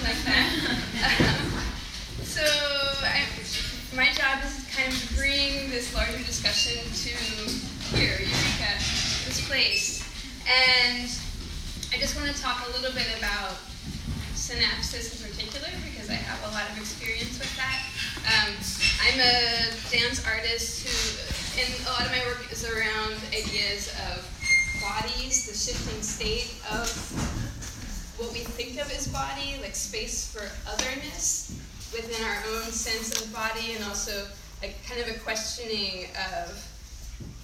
like that. My job is kind of to bring this larger discussion to here, Eureka, this place. And I just want to talk a little bit about synapses in particular, because I have a lot of experience with that. I'm a dance artist who, and a lot of my work is around ideas of bodies, the shifting state of what we think of as body, like space for otherness within our own sense of body, and also like kind of a questioning of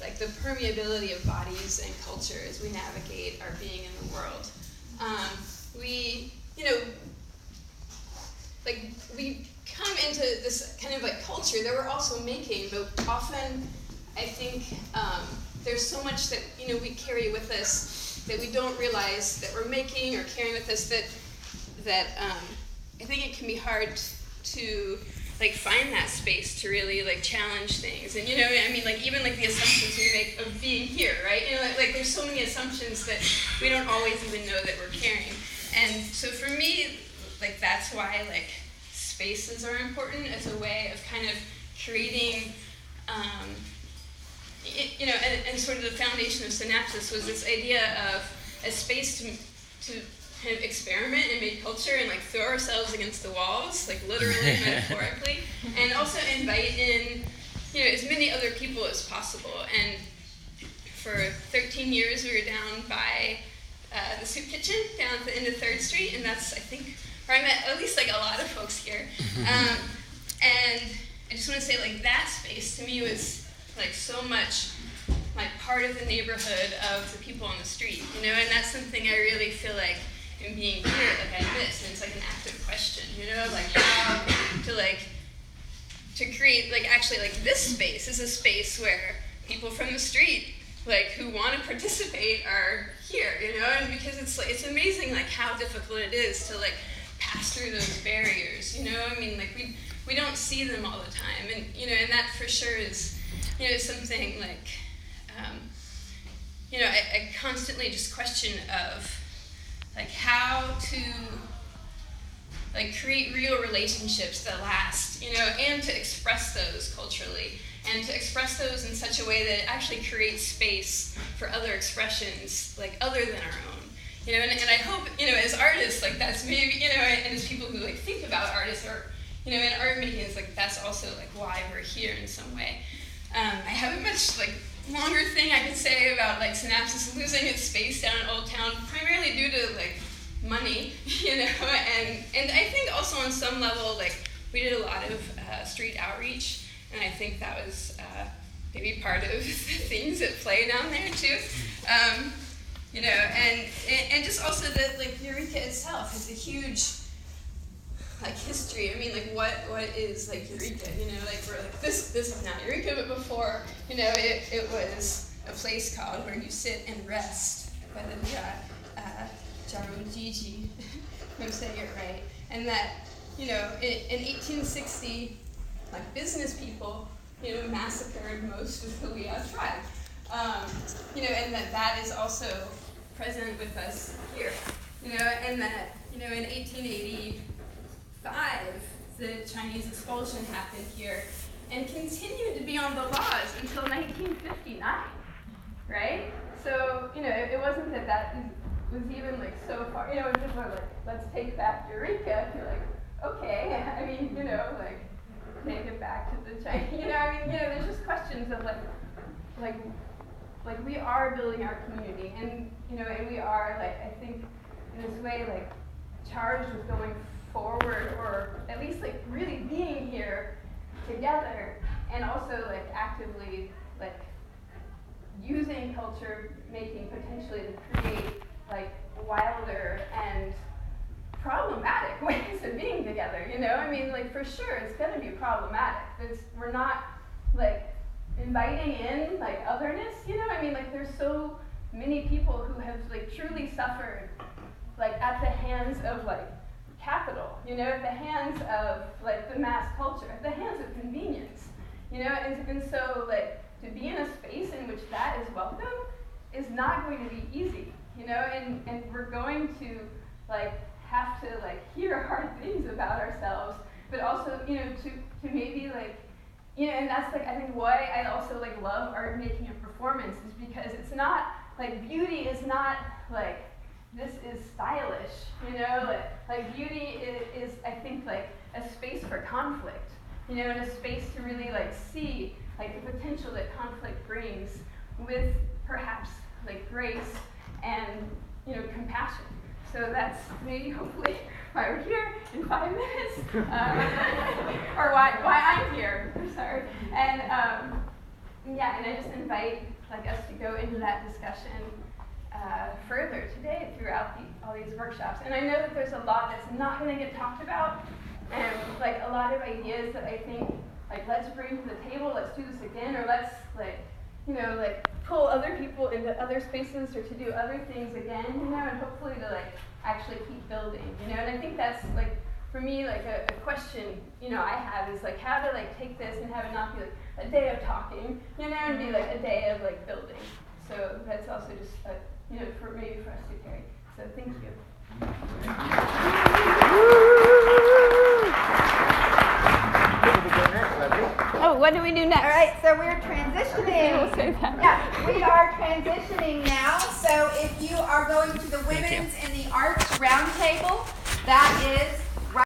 like the permeability of bodies and culture as we navigate our being in the world. We come into this kind of like culture that we're also making, but often I think there's so much that we carry with us that we don't realize that we're making or carrying with us that I think it can be hard to like find that space to really like challenge things. And like even like the assumptions we make of being here, right? Like there's so many assumptions that we don't always even know that we're carrying. And so for me, like that's why like spaces are important as a way of kind of creating and sort of the foundation of synapses was this idea of a space to kind of experiment and make culture and like throw ourselves against the walls, like literally, metaphorically, and also invite in, as many other people as possible. And for 13 years, we were down by the soup kitchen down at the end of 3rd Street, and that's, I think, where I met at least like a lot of folks here. And I just want to say, like, that space to me was like so much like part of the neighborhood of the people on the street, and that's something I really feel like in being here, like I miss, and it's like an active question, like how to create, like actually like this space is a space where people from the street, like who want to participate are here, and because it's amazing like how difficult it is to like pass through those barriers, like we don't see them all the time, and and that for sure is, something like, I constantly just question of like how to like create real relationships that last, and to express those culturally, and to express those in such a way that it actually creates space for other expressions, like other than our own, and I hope, as artists, like that's maybe, and as people who like think about artists or, in art making, it's like that's also like why we're here in some way. I haven't much like longer thing I could say about like Synapses losing its space down in Old Town, primarily due to like money, and I think also on some level like we did a lot of street outreach, and I think that was maybe part of the things at play down there too, and just also that like Eureka itself has a huge like history. I mean, like what is like Eureka? Like we're like this is not Eureka, but before, it was a place called where you sit and rest. But Jarujiji, if I'm saying it right, and that in 1860, like business people, massacred most of the Liao tribe, and that is also present with us here, and that in 1880. The Chinese expulsion happened here and continued to be on the laws until 1959, right? So, it wasn't that was even like so far, when people are like, let's take back Eureka, you're like, okay, I mean, like, take it back to the Chinese, there's just questions of like we are building our community, and, and we are, like, I think, in this way, like, charged with going forward, or at least like really being here together, and also like actively like using culture making potentially to create like wilder and problematic ways of being together, like for sure it's going to be problematic. We're not like inviting in like otherness, like there's so many people who have like truly suffered like at the hands of like capital, at the hands of like the mass culture, at the hands of convenience, and so like to be in a space in which that is welcome is not going to be easy, and we're going to like have have to like hear hard things about ourselves, but also, you know, to maybe like, you know, and that's like, I think why I also like love art making a performance is because it's not, like beauty is not like, this is stylish, you know, like beauty is I think like a space for conflict, you know, and a space to really like see like the potential that conflict brings with perhaps like grace and, you know, compassion. So that's maybe hopefully why we're here in 5 minutes, or why I'm here. I'm sorry. And yeah, and I just invite like us to go into that discussion further today throughout all these workshops. And I know that there's a lot that's not going to get talked about, and like a lot of ideas that I think like let's bring to the table, let's do this again, or let's like, you know, like pull other people into other spaces or to do other things again, you know, and hopefully to like actually keep building, you know. And I think that's like for me like a question, you know, I have is like how to like take this and have it not be like a day of talking, you know, and be like a day of like building. So that's also just you know, for maybe for us to carry. So thank you. Oh, what do we do next? All right, so we're transitioning. We'll say that. Yeah, we are transitioning now. So if you are going to the Women's in the Arts Roundtable, that is